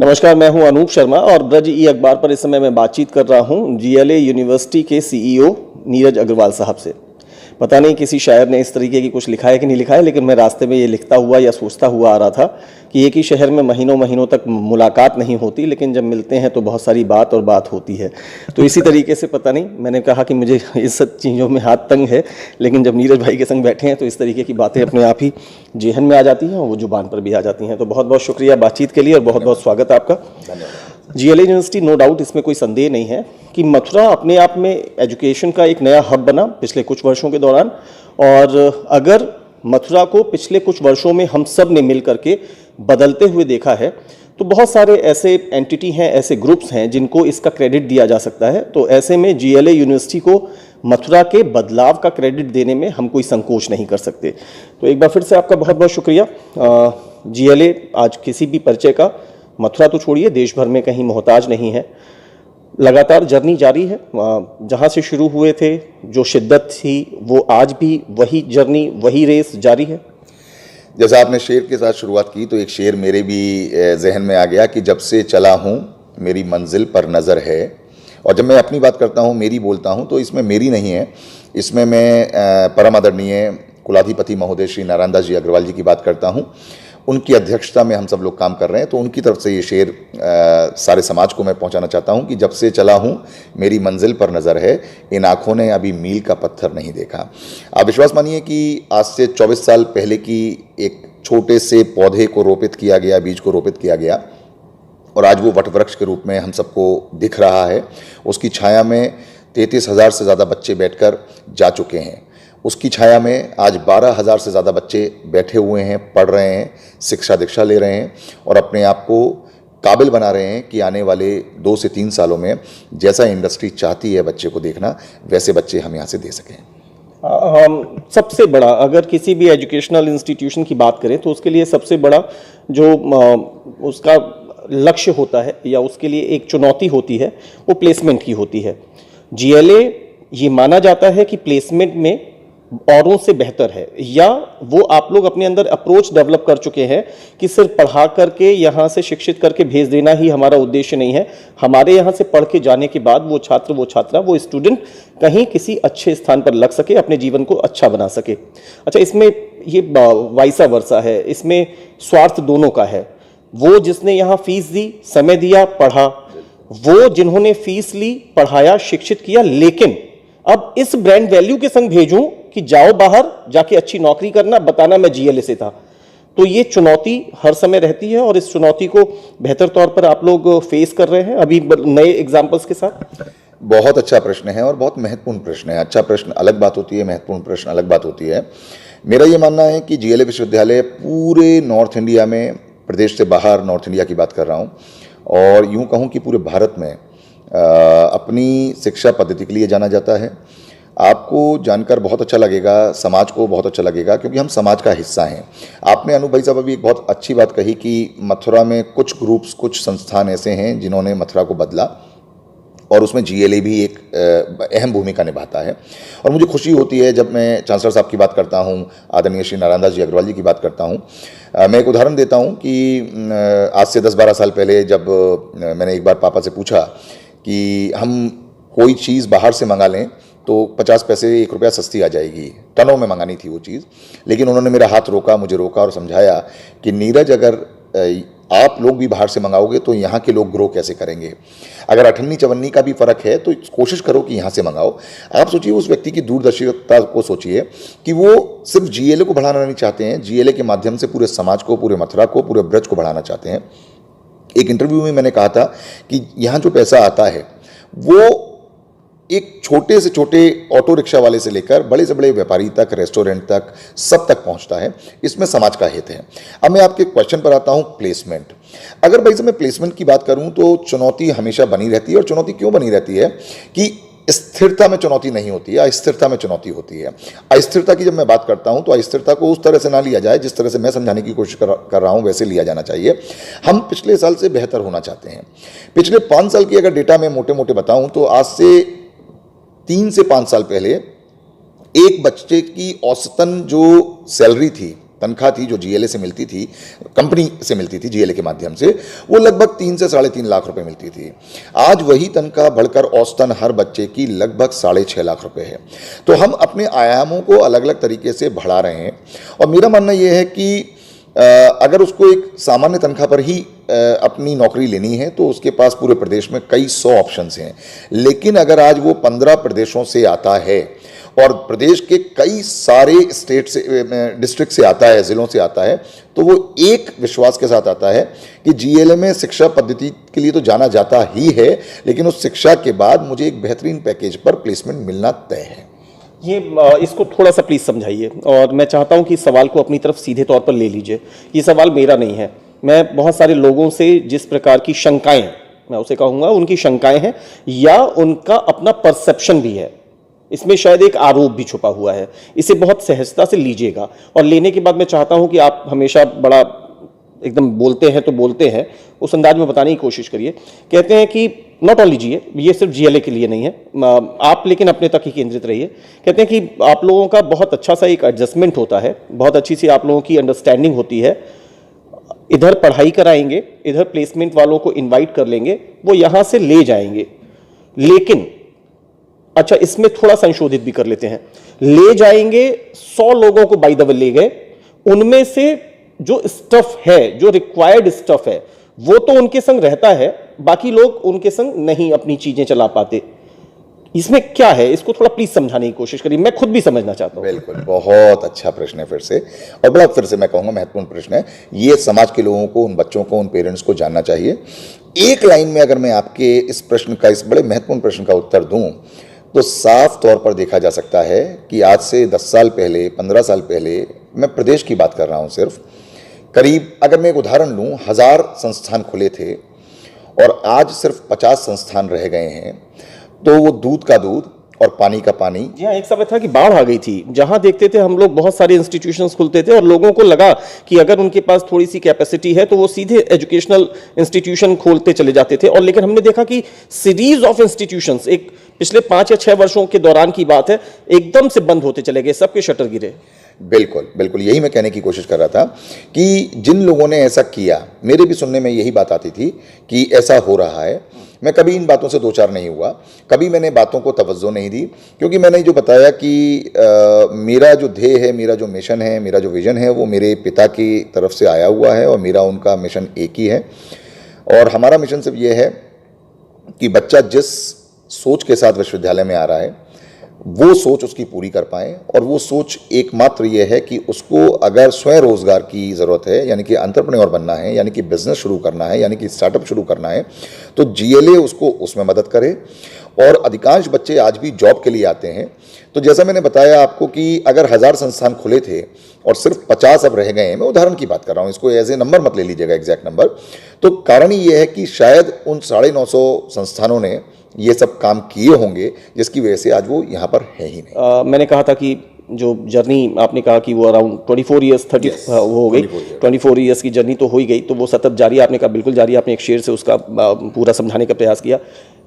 नमस्कार, मैं हूं अनूप शर्मा और ब्रज ई अखबार पर इस समय मैं बातचीत कर रहा हूं जीएलए यूनिवर्सिटी के सीईओ नीरज अग्रवाल साहब से। पता नहीं किसी शायर ने इस तरीके की कुछ लिखा है कि नहीं लिखा है, लेकिन मैं रास्ते में ये लिखता हुआ या सोचता हुआ आ रहा था कि एक ही शहर में महीनों महीनों तक मुलाकात नहीं होती, लेकिन जब मिलते हैं तो बहुत सारी बात और बात होती है। तो इसी तरीके से पता नहीं, मैंने कहा कि मुझे इस सब चीज़ों में हाथ तंग है, लेकिन जब नीरज भाई के संग बैठे हैं तो इस तरीके की बातें अपने आप ही जेहन में आ जाती हैं और वो जुबान पर भी आ जाती हैं। तो बहुत बहुत शुक्रिया बातचीत के लिए और बहुत बहुत स्वागत है आपका। जीएलए यूनिवर्सिटी, नो डाउट इसमें कोई संदेह नहीं है कि मथुरा अपने आप में एजुकेशन का एक नया हब बना पिछले कुछ वर्षों के दौरान। और अगर मथुरा को पिछले कुछ वर्षों में हम सब ने मिल करके बदलते हुए देखा है तो बहुत सारे ऐसे एंटिटी हैं, ऐसे ग्रुप्स हैं जिनको इसका क्रेडिट दिया जा सकता है। तो ऐसे में जीएलए यूनिवर्सिटी को मथुरा के बदलाव का क्रेडिट देने में हम कोई संकोच नहीं कर सकते। तो एक बार फिर से आपका बहुत बहुत शुक्रिया। जीएलए आज किसी भी परिचय का, मथुरा तो छोड़िए, देश भर में कहीं मोहताज नहीं है। लगातार जर्नी जारी है, जहाँ से शुरू हुए थे, जो शिद्दत थी वो आज भी वही जर्नी, वही रेस जारी है। जैसा आपने शेर के साथ शुरुआत की तो एक शेर मेरे भी जहन में आ गया कि जब से चला हूँ मेरी मंजिल पर नज़र है। और जब मैं अपनी बात करता हूँ, मेरी बोलता हूँ, तो इसमें मेरी नहीं है, इसमें मैं परम आदरणीय कुलाधिपति महोदय श्री नारायण दास जी अग्रवाल जी की बात करता हूँ। उनकी अध्यक्षता में हम सब लोग काम कर रहे हैं, तो उनकी तरफ से ये शेर सारे समाज को मैं पहुंचाना चाहता हूं कि जब से चला हूं मेरी मंजिल पर नज़र है, इन आँखों ने अभी मील का पत्थर नहीं देखा। आप विश्वास मानिए कि आज से 24 साल पहले की एक छोटे से पौधे को रोपित किया गया, बीज को रोपित किया गया और आज वो वटवृक्ष के रूप में हम सबको दिख रहा है। उसकी छाया में 33,000 से ज़्यादा बच्चे बैठकर जा चुके हैं। उसकी छाया में आज 12,000 से ज़्यादा बच्चे बैठे हुए हैं, पढ़ रहे हैं, शिक्षा दीक्षा ले रहे हैं और अपने आप को काबिल बना रहे हैं कि आने वाले 2 से 3 सालों में जैसा इंडस्ट्री चाहती है बच्चे को देखना, वैसे बच्चे हम यहाँ से दे सकें। हम सबसे बड़ा, अगर किसी भी एजुकेशनल इंस्टीट्यूशन की बात करें तो उसके लिए सबसे बड़ा जो उसका लक्ष्य होता है या उसके लिए एक चुनौती होती है वो प्लेसमेंट की होती है। जीएलए ये माना जाता है कि प्लेसमेंट में औरों से बेहतर है, या वो आप लोग अपने अंदर अप्रोच डेवलप कर चुके हैं कि सिर्फ पढ़ा करके यहाँ से शिक्षित करके भेज देना ही हमारा उद्देश्य नहीं है। हमारे यहाँ से पढ़ के जाने के बाद वो छात्र, वो छात्रा, वो स्टूडेंट कहीं किसी अच्छे स्थान पर लग सके, अपने जीवन को अच्छा बना सके। अच्छा, इसमें ये वाइसा वर्सा है, इसमें स्वार्थ दोनों का है। वो जिसने यहाँ फीस दी, समय दिया, पढ़ा, वो जिन्होंने फीस ली, पढ़ाया, शिक्षित किया, लेकिन अब इस ब्रांड वैल्यू के संग भेजूं कि जाओ बाहर जाके अच्छी नौकरी करना, बताना मैं जीएलए से था। तो ये चुनौती हर समय रहती है और इस चुनौती को बेहतर तौर पर आप लोग फेस कर रहे हैं अभी नए एग्जाम्पल्स के साथ। बहुत अच्छा प्रश्न है और बहुत महत्वपूर्ण प्रश्न है। अच्छा प्रश्न अलग बात होती है, महत्वपूर्ण प्रश्न अलग बात होती है। मेरा ये मानना है कि जीएलए विश्वविद्यालय पूरे नॉर्थ इंडिया में, प्रदेश से बाहर नॉर्थ इंडिया की बात कर रहा हूँ, और यूँ कहूँ कि पूरे भारत में अपनी शिक्षा पद्धति के लिए जाना जाता है। आपको जानकर बहुत अच्छा लगेगा, समाज को बहुत अच्छा लगेगा, क्योंकि हम समाज का हिस्सा हैं। आपने अनूप भाई साहब अभी एक बहुत अच्छी बात कही कि मथुरा में कुछ ग्रुप्स, कुछ संस्थान ऐसे हैं जिन्होंने मथुरा को बदला और उसमें जीएलए भी एक अहम भूमिका निभाता है। और मुझे खुशी होती है जब मैं चांसलर साहब की बात करता हूँ, आदरणीय श्री नारायण दास जी अग्रवाल जी की बात करता हूँ। मैं एक उदाहरण देता हूँ कि आज से 10-12 साल पहले जब मैंने एक बार पापा से पूछा कि हम कोई चीज़ बाहर से मंगा लें तो 50 पैसे 1 रुपया सस्ती आ जाएगी, टनों में मंगानी थी वो चीज़, लेकिन उन्होंने मेरा हाथ रोका, मुझे रोका और समझाया कि नीरज, अगर आप लोग भी बाहर से मंगाओगे तो यहाँ के लोग ग्रो कैसे करेंगे। अगर अठन्नी चवन्नी का भी फ़र्क है तो कोशिश करो कि यहाँ से मंगाओ। आप सोचिए, उस व्यक्ति की दूरदर्शिता को सोचिए कि वो सिर्फ जीएलए को बढ़ाना नहीं चाहते हैं, जीएलए के माध्यम से पूरे समाज को, पूरे मथुरा को, पूरे ब्रज को बढ़ाना चाहते हैं। एक इंटरव्यू में मैंने कहा था कि यहाँ जो पैसा आता है वो एक छोटे से छोटे ऑटो रिक्शा वाले से लेकर बड़े से बड़े व्यापारी तक, रेस्टोरेंट तक, सब तक पहुंचता है। इसमें समाज का हित है। अब मैं आपके क्वेश्चन पर आता हूं, प्लेसमेंट। अगर भाई से मैं प्लेसमेंट की बात करूं तो चुनौती हमेशा बनी रहती है। और चुनौती क्यों बनी रहती है कि स्थिरता में चुनौती नहीं होती है, अस्थिरता में चुनौती होती है। अस्थिरता की जब मैं बात करता हूं तो अस्थिरता को उस तरह से ना लिया जाए जिस तरह से मैं समझाने की कोशिश कर रहा हूं, वैसे लिया जाना चाहिए। हम पिछले साल से बेहतर होना चाहते हैं। पिछले 5 साल की अगर डेटा मैं मोटे मोटे बताऊं तो आज से 3 से 5 साल पहले एक बच्चे की औसतन जो सैलरी थी तनख्वाह थी जो जीएलए से मिलती थी, कंपनी से मिलती थी जीएलए के माध्यम से, वो लगभग 3 से 3.5 लाख रुपए मिलती थी। आज वही तनख्वाह बढ़कर औसतन हर बच्चे की लगभग 6.5 लाख रुपए है। तो हम अपने आयामों को अलग अलग तरीके से बढ़ा रहे हैं और मेरा मानना यह है कि अगर उसको एक सामान्य तनख्वाह पर ही अपनी नौकरी लेनी है तो उसके पास पूरे प्रदेश में कई 100 ऑप्शंस हैं। लेकिन अगर आज वो 15 प्रदेशों से आता है और प्रदेश के कई सारे स्टेट से, डिस्ट्रिक्ट से आता है, ज़िलों से आता है, तो वो एक विश्वास के साथ आता है कि जीएलए में शिक्षा पद्धति के लिए तो जाना जाता ही है, लेकिन उस शिक्षा के बाद मुझे एक बेहतरीन पैकेज पर प्लेसमेंट मिलना तय है। ये इसको थोड़ा सा प्लीज़ समझाइए और मैं चाहता हूं कि इस सवाल को अपनी तरफ सीधे तौर पर ले लीजिए। ये सवाल मेरा नहीं है, मैं बहुत सारे लोगों से जिस प्रकार की शंकाएं, मैं उसे कहूँगा उनकी शंकाएं हैं या उनका अपना परसेप्शन भी है, इसमें शायद एक आरोप भी छुपा हुआ है, इसे बहुत सहजता से लीजिएगा। और लेने के बाद मैं चाहता हूं कि आप हमेशा बड़ा एकदम बोलते हैं तो बोलते हैं, उस अंदाज में बताने की कोशिश करिए। कहते हैं कि नॉट ओनली जीए, ये सिर्फ जीएलए के लिए नहीं है, आप लेकिन अपने तक ही केंद्रित रहिए। कहते हैं कि आप लोगों का बहुत अच्छा सा एक एडजस्टमेंट होता है, बहुत अच्छी सी आप लोगों की अंडरस्टैंडिंग होती है, इधर पढ़ाई कराएंगे, इधर प्लेसमेंट वालों को इन्वाइट कर लेंगे, वो यहाँ से ले जाएंगे। लेकिन अच्छा, इसमें थोड़ा संशोधित भी कर लेते हैं, ले जाएंगे 100 लोगों को बाय द वे ले गए, उनमें से जो स्टफ है, जो रिक्वायर्ड स्टफ है, वो तो उनके संग रहता है, बाकी लोग उनके संग नहीं अपनी चीजें चला पाते। इसमें क्या है, इसको थोड़ा प्लीज समझाने की कोशिश करिए, मैं खुद भी समझना चाहता हूं। बिल्कुल, बहुत अच्छा प्रश्न है फिर से, और बड़ा फिर से मैं कहूँगा महत्वपूर्ण प्रश्न है। ये समाज के लोगों को, उन बच्चों को, उन पेरेंट्स को जानना चाहिए। एक लाइन में अगर मैं आपके इस प्रश्न का, इस बड़े महत्वपूर्ण प्रश्न का उत्तर दूं तो साफ तौर पर देखा जा सकता है कि आज से 10 साल पहले, 15 साल पहले, मैं प्रदेश की बात कर रहा हूँ सिर्फ, करीब अगर मैं एक उदाहरण लूँ, 1000 संस्थान खुले थे और आज सिर्फ 50 संस्थान रह गए हैं। तो वो दूध का दूध और पानी का पानी। जी हाँ, एक समय था कि बाढ़ आ गई थी, जहां देखते थे हम लोग बहुत सारे इंस्टीट्यूशंस खुलते थे और लोगों को लगा कि अगर उनके पास थोड़ी सी कैपेसिटी है तो वो सीधे एजुकेशनल इंस्टीट्यूशन खोलते चले जाते थे। और लेकिन हमने देखा कि सीरीज ऑफ इंस्टीट्यूशंस, एक पिछले 5 या 6 वर्षों के दौरान की बात है, एकदम से बंद होते चले गए, सबके शटर गिरे। बिल्कुल बिल्कुल, यही मैं कहने की कोशिश कर रहा था कि जिन लोगों ने ऐसा किया, मेरे भी सुनने में यही बात आती थी कि ऐसा हो रहा है। मैं कभी इन बातों से दो चार नहीं हुआ, कभी मैंने बातों को तवज्जो नहीं दी, क्योंकि मैंने जो बताया कि मेरा जो ध्येय है, मेरा जो मिशन है, मेरा जो विजन है, वो मेरे पिता की तरफ से आया हुआ है और मेरा उनका मिशन एक ही है। और हमारा मिशन सिर्फ ये है कि बच्चा जिस सोच के साथ विश्वविद्यालय में आ रहा है, वो सोच उसकी पूरी कर पाएँ। और वो सोच एकमात्र ये है कि उसको अगर स्वयं रोजगार की ज़रूरत है, यानी कि एंटरप्रेन्योर बनना है, यानी कि बिजनेस शुरू करना है, यानी कि स्टार्टअप शुरू करना है, तो जीएलए उसको उसमें मदद करे। और अधिकांश बच्चे आज भी जॉब के लिए आते हैं। तो जैसा मैंने बताया आपको कि अगर 1000 संस्थान खुले थे और सिर्फ 50 अब रह गए हैं, मैं उदाहरण की बात कर रहा हूँ, इसको एज ए नंबर मत ले लीजिएगा, एग्जैक्ट नंबर। तो कारण ये है कि शायद उन 950 संस्थानों ने ये सब काम किए होंगे, जिसकी वजह से आज वो यहाँ पर है ही नहीं। मैंने कहा था कि जो जर्नी आपने कहा कि वो अराउंड 24 ईयर्स 30 वो हो गई, 24 ईयर्स की जर्नी तो हो ही गई, तो वो सतत जारी है। आपने कहा बिल्कुल जारी है, आपने एक शेर से उसका पूरा समझाने का प्रयास किया।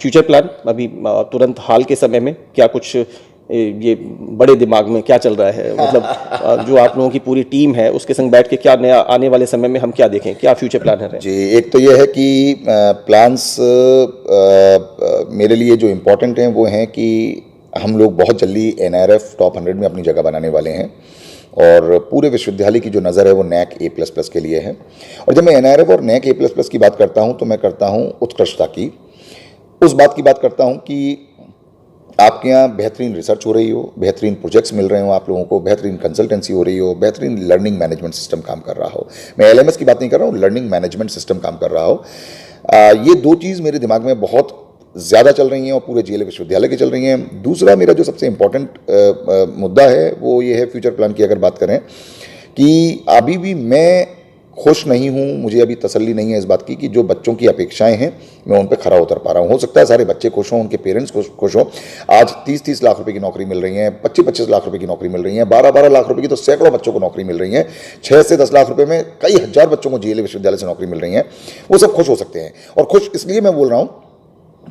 फ्यूचर प्लान अभी तुरंत हाल के समय में क्या कुछ ये बड़े दिमाग में क्या चल रहा है, मतलब जो आप लोगों की पूरी टीम है उसके संग बैठ के क्या नया आने वाले समय में हम क्या देखें, क्या फ्यूचर प्लान है? जी, एक तो ये है कि प्लान्स मेरे लिए जो इम्पोर्टेंट हैं वो हैं कि हम लोग बहुत जल्दी NIRF टॉप 100 में अपनी जगह बनाने वाले हैं। और पूरे विश्वविद्यालय की जो नज़र है वो NAC A++ के लिए है। और जब मैं NIRF और NAC A++ की बात करता हूँ तो मैं करता हूँ उत्कृष्टता की, उस बात की बात करता हूँ कि आपके यहाँ बेहतरीन रिसर्च हो रही हो, बेहतरीन प्रोजेक्ट्स मिल रहे हो आप लोगों को, बेहतरीन कंसल्टेंसी हो रही हो, बेहतरीन लर्निंग मैनेजमेंट सिस्टम काम कर रहा हो। मैं LMS की बात नहीं कर रहा हूँ, लर्निंग मैनेजमेंट सिस्टम काम कर रहा हो। ये दो चीज़ मेरे दिमाग में बहुत ज़्यादा चल रही हैं और पूरे जीएलए विश्वविद्यालय की चल रही हैं। दूसरा मेरा जो सबसे इम्पोर्टेंट मुद्दा है वो ये है, फ्यूचर प्लान की अगर बात करें, कि अभी भी मैं खुश नहीं हूँ, मुझे अभी तसल्ली नहीं है इस बात की कि जो बच्चों की अपेक्षाएं हैं मैं उन पर खरा उतर पा रहा हूँ। हो सकता है सारे बच्चे खुश हों, उनके पेरेंट्स खुश हों। आज 30-30 लाख रुपए की नौकरी मिल रही है, 25-25 लाख रुपए की नौकरी मिल रही है, 12-12 लाख रुपए की तो सैकड़ों बच्चों को नौकरी मिल रही है, 6 से 10 लाख रुपए में कई हजार बच्चों को जीएलए विश्वविद्यालय से नौकरी मिल रही है। वो सब खुश हो सकते हैं। और खुश इसलिए मैं बोल रहा हूँ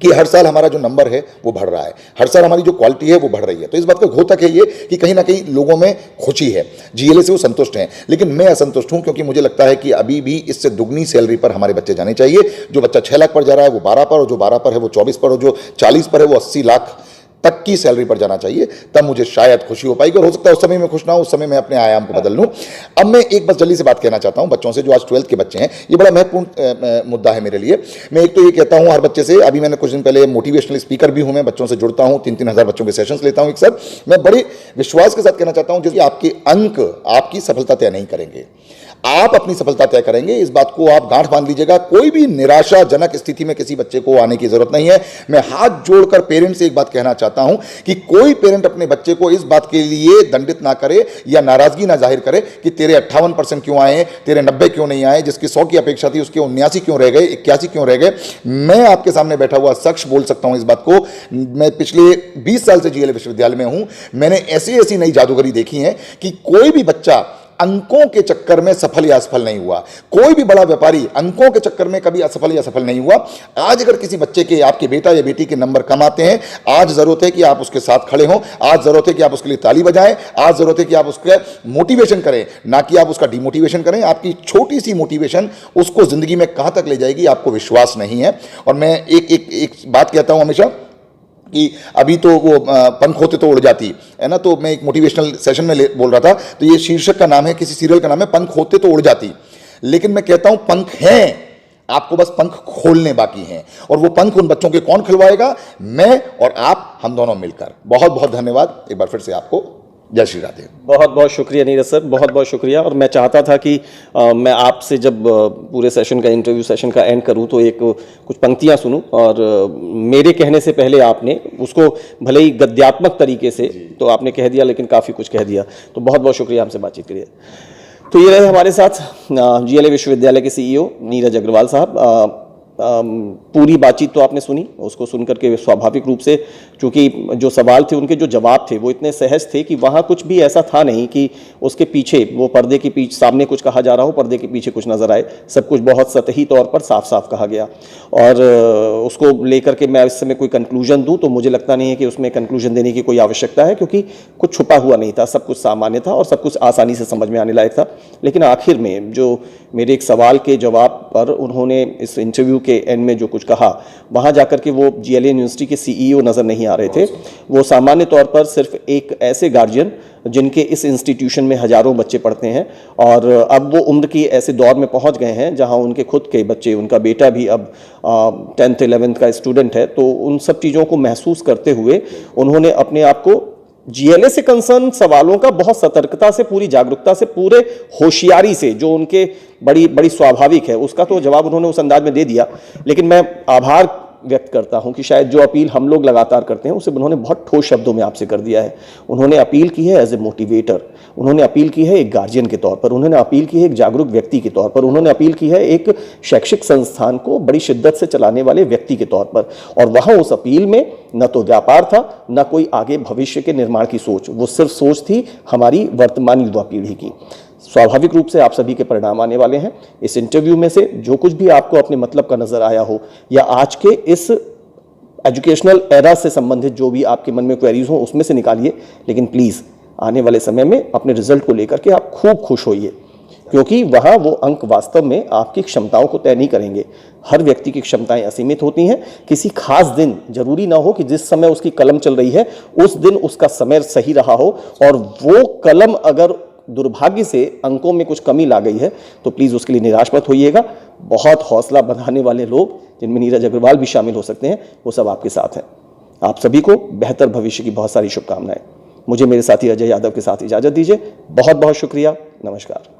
कि हर साल हमारा जो नंबर है वो बढ़ रहा है, हर साल हमारी जो क्वालिटी है वो बढ़ रही है। तो इस बात का घोतक है ये कि कहीं ना कहीं लोगों में खुशी है, जीएलए से वो संतुष्ट हैं। लेकिन मैं असंतुष्ट हूं, क्योंकि मुझे लगता है कि अभी भी इससे दुगनी सैलरी पर हमारे बच्चे जाने चाहिए। जो बच्चा 6 लाख पर जा रहा है वो 12 पर, और जो 12 पर है वो 24 पर, और जो 40 पर है वो 80 लाख तक की सैलरी पर जाना चाहिए। तब मुझे शायद खुशी हो पाएगी, और हो सकता है उस समय मैं खुश ना हूं, उस समय मैं अपने आयाम को बदल लूं। अब मैं एक बस जल्दी से बात कहना चाहता हूं बच्चों से, जो आज 12th के बच्चे हैं। ये बड़ा महत्वपूर्ण मुद्दा है मेरे लिए। मैं एक तो ये कहता हूं हर बच्चे से, अभी मैंने कुछ दिन पहले मोटिवेशनल स्पीकर भी हूं, मैं बच्चों से जुड़ता हूं, 3-3 हज़ार बच्चों के सेशंस लेता हूं एक साथ। मैं बड़े विश्वास के साथ कहना चाहता हूं, जैसे आपके अंक आपकी सफलता तय नहीं करेंगे, आप अपनी सफलता तय करेंगे। इस बात को आप गांठ बांध लीजिएगा। कोई भी निराशाजनक स्थिति में किसी बच्चे को आने की जरूरत नहीं है। मैं हाथ जोड़कर पेरेंट्स से एक बात कहना चाहता हूं कि कोई पेरेंट अपने बच्चे को इस बात के लिए दंडित ना करे या नाराजगी ना जाहिर करे कि तेरे 58% क्यों आए, तेरे 90 क्यों नहीं आए, जिसकी 100 की अपेक्षा थी उसके 79 क्यों रह गए, 81 क्यों रह गए। मैं आपके सामने बैठा हुआ शख्स बोल सकता हूं इस बात को। मैं पिछले 20 साल से जीएलए विश्वविद्यालय में हूं। मैंने ऐसी ऐसी नई जादूगरी देखी है कि कोई भी बच्चा अंकों के चक्कर में सफल या असफल नहीं हुआ। कोई भी बड़ा व्यापारी अंकों के चक्कर में कभी असफल या सफल नहीं हुआ। आज अगर किसी बच्चे के, आपके बेटा या बेटी के नंबर कम आते हैं, आज जरूरत है कि आप उसके साथ खड़े हों, आज जरूरत है कि आप उसके लिए ताली बजाएं, आज जरूरत है कि आप उसके मोटिवेशन करें, ना कि आप उसका डिमोटिवेशन करें। आपकी छोटी सी मोटिवेशन उसको जिंदगी में कहां तक ले जाएगी आपको विश्वास नहीं है। और मैं एक बात कहता हूं हमेशा कि अभी तो वो पंख होते तो उड़ जाती है ना। तो मैं एक मोटिवेशनल सेशन में बोल रहा था, तो ये शीर्षक का नाम है, किसी सीरियल का नाम है पंख होते तो उड़ जाती। लेकिन मैं कहता हूं पंख हैं, आपको बस पंख खोलने बाकी हैं। और वो पंख उन बच्चों के कौन खिलवाएगा? मैं और आप, हम दोनों मिलकर। बहुत बहुत धन्यवाद एक बार फिर से आपको। जय श्री राधे। बहुत बहुत शुक्रिया नीरज सर, बहुत बहुत शुक्रिया। और मैं चाहता था कि मैं आपसे जब पूरे सेशन का, इंटरव्यू सेशन का एंड करूं, तो एक कुछ पंक्तियां सुनूं, और मेरे कहने से पहले आपने उसको भले ही गद्यात्मक तरीके से तो आपने कह दिया, लेकिन काफ़ी कुछ कह दिया। तो बहुत बहुत शुक्रिया हमसे बातचीत करिए। तो ये रहे हमारे साथ जीएलए विश्वविद्यालय के सीईओ नीरज अग्रवाल साहब। पूरी बातचीत तो आपने सुनी, उसको सुनकर के स्वाभाविक रूप से, चूंकि जो सवाल थे उनके जो जवाब थे वो इतने सहज थे कि वहाँ कुछ भी ऐसा था नहीं कि उसके पीछे, वो पर्दे के पीछे सामने कुछ कहा जा रहा हो, पर्दे के पीछे कुछ नजर आए। सब कुछ बहुत सतही तौर पर साफ साफ कहा गया। और उसको लेकर के मैं इस समय कोई कंक्लूजन दूं तो मुझे लगता नहीं है कि उसमें कंक्लूजन देने की कोई आवश्यकता है, क्योंकि कुछ छुपा हुआ नहीं था, सब कुछ सामान्य था और सब कुछ आसानी से समझ में आने लायक था। लेकिन आखिर में जो मेरे एक सवाल के जवाब पर उन्होंने इस इंटरव्यू के एंड में जो कुछ कहा, वहाँ जाकर के वो जीएलए यूनिवर्सिटी के सीईओ नज़र नहीं आ रहे थे। वो सामान्य तौर पर सिर्फ एक ऐसे गार्जियन जिनके इस इंस्टीट्यूशन में हजारों बच्चे पढ़ते हैं, और अब वो उम्र की ऐसे दौर में पहुंच गए हैं जहां उनके खुद के बच्चे, उनका बेटा भी अब 10th 11th का स्टूडेंट है। तो उन सब चीज़ों को महसूस करते हुए उन्होंने अपने आप को जीएलए से कंसर्न सवालों का बहुत सतर्कता से, पूरी जागरूकता से, पूरे होशियारी से, जो उनके बड़ी बड़ी स्वाभाविक है, उसका तो जवाब उन्होंने उस अंदाज में दे दिया। लेकिन मैं आभार व्यक्त करता हूं कि शायद जो अपील हम लोग लगातार करते हैं उसे उन्होंने बहुत ठोस शब्दों में आपसे कर दिया है। उन्होंने अपील की है एज ए मोटिवेटर, उन्होंने अपील की है एक गार्जियन के तौर पर, उन्होंने अपील की है एक जागरूक व्यक्ति के तौर पर, उन्होंने अपील की है एक शैक्षिक संस्थान को बड़ी शिद्दत से चलाने वाले व्यक्ति के तौर पर। और वहाँ उस अपील में न तो व्यापार था, न कोई आगे भविष्य के निर्माण की सोच, वो सिर्फ सोच थी हमारी वर्तमान युवा पीढ़ी की। स्वाभाविक रूप से आप सभी के परिणाम आने वाले हैं। इस इंटरव्यू में से जो कुछ भी आपको अपने मतलब का नजर आया हो, या आज के इस एजुकेशनल एरा से संबंधित जो भी आपके मन में क्वेरीज हो, उसमें से निकालिए। लेकिन प्लीज़ आने वाले समय में अपने रिजल्ट को लेकर के आप खूब खुश होइए, क्योंकि वहाँ वो अंक वास्तव में आपकी क्षमताओं को तय नहीं करेंगे। हर व्यक्ति की क्षमताएं असीमित होती हैं। किसी खास दिन, जरूरी ना हो कि जिस समय उसकी कलम चल रही है उस दिन उसका समय सही रहा हो, और वो कलम अगर दुर्भाग्य से अंकों में कुछ कमी ला गई है तो प्लीज़ उसके लिए निराश मत होइएगा। बहुत हौसला बढ़ाने वाले लोग, जिनमें नीरज अग्रवाल भी शामिल हो सकते हैं, वो सब आपके साथ हैं। आप सभी को बेहतर भविष्य की बहुत सारी शुभकामनाएं। मुझे मेरे साथी अजय यादव के साथ इजाज़त दीजिए। बहुत बहुत शुक्रिया। नमस्कार।